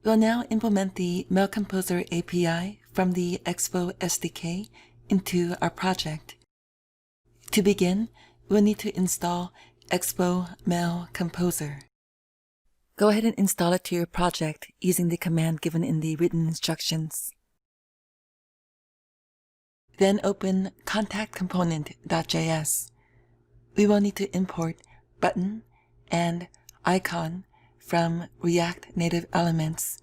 We'll now implement the Mail Composer API from the Expo SDK into our project. To begin, we'll need to install Expo Mail Composer. Go ahead and install it to your project using the command given in the written instructions. Then open contactcomponent.js. We will need to import button and icon from React Native Elements,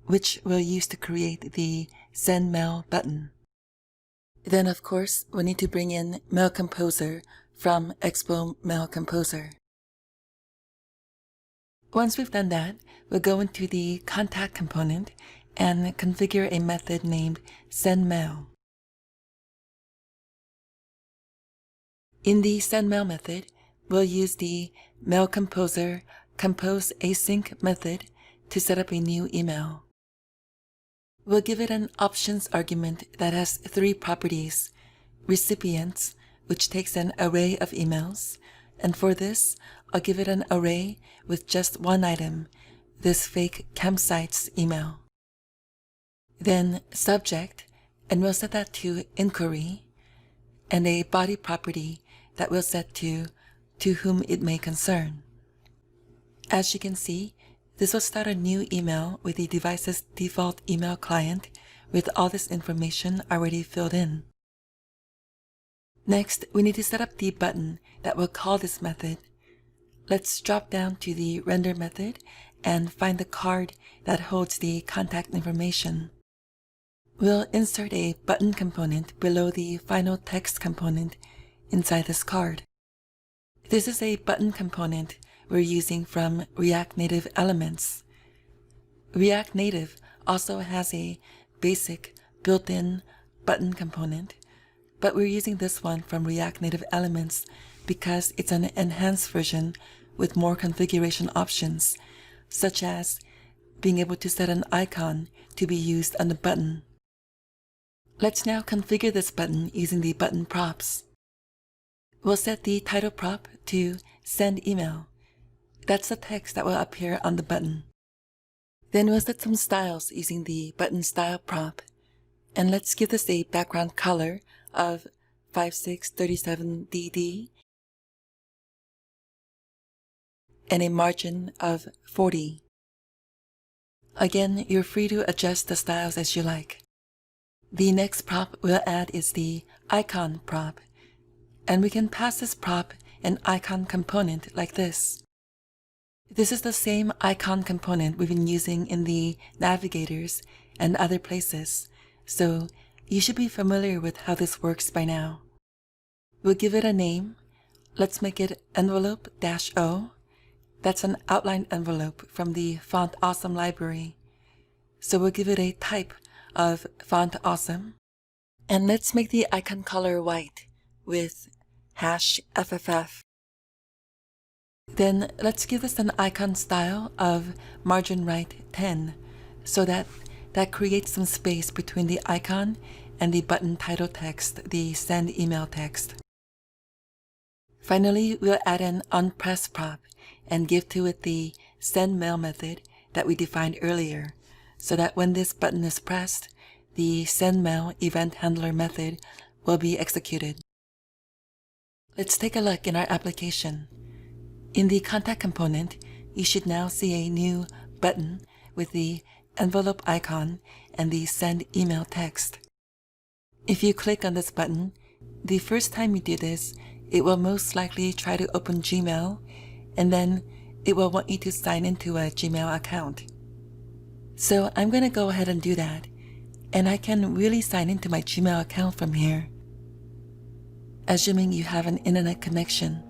which we'll use to create the Send Mail button. Then, of course, we'll need to bring in Mail Composer from Expo Mail Composer. Once we've done that, we'll go into the contact component and configure a method named SendMail. In the SendMail method, we'll use the Mail Composer compose async method to set up a new email. We'll give it an options argument that has 3 properties: recipients, which takes an array of emails, and for this, I'll give it an array with just one item, this fake campsites email. Then subject, and we'll set that to inquiry, and a body property that we'll set to whom it may concern. As you can see, this will start a new email with the device's default email client with all this information already filled in. Next, we need to set up the button that will call this method. Let's drop down to the render method and find the card that holds the contact information. We'll insert a button component below the final text component inside this card. This is a button component we're using from React Native Elements. React Native also has a basic built-in button component, but we're using this one from React Native Elements because it's an enhanced version with more configuration options, such as being able to set an icon to be used on the button. Let's now configure this button using the button props. We'll set the title prop to Send Email. That's the text that will appear on the button. Then we'll set some styles using the button style prop. And let's give this a background color of 5637DD and a margin of 40. Again, you're free to adjust the styles as you like. The next prop we'll add is the icon prop, and we can pass this prop an icon component like this. This is the same icon component we've been using in the navigators and other places, so you should be familiar with how this works by now. We'll give it a name. Let's make it envelope-o. That's an outline envelope from the Font Awesome library. So we'll give it a type of Font Awesome. And let's make the icon color white with #FFF. Then let's give this an icon style of margin right 10 so that creates some space between the icon and the button title text, the send email text. Finally, we'll add an onPress prop and give to it the send mail method that we defined earlier, so that when this button is pressed, the send mail event handler method will be executed. Let's take a look in our application. In the contact component, you should now see a new button with the envelope icon and the send email text. If you click on this button, the first time you do this, it will most likely try to open Gmail, and then it will want you to sign into a Gmail account. So I'm going to go ahead and do that, and I can really sign into my Gmail account from here, assuming you have an internet connection.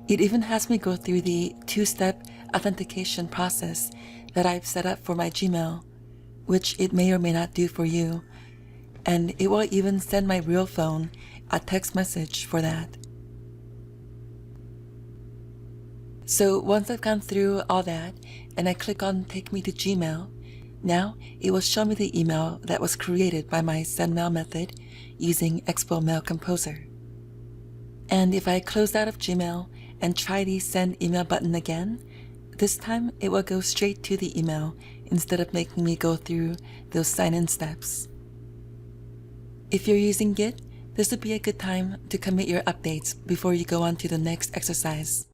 It even has me go through the 2-step authentication process that I've set up for my Gmail, which it may or may not do for you, and it will even send my real phone a text message for that. So once I've gone through all that and I click on Take Me to Gmail, now it will show me the email that was created by my SendMail method using Expo Mail Composer. And if I close out of Gmail and try the Send Email button again, This time, it will go straight to the email instead of making me go through those sign-in steps. If you're using Git, this would be a good time to commit your updates before you go on to the next exercise.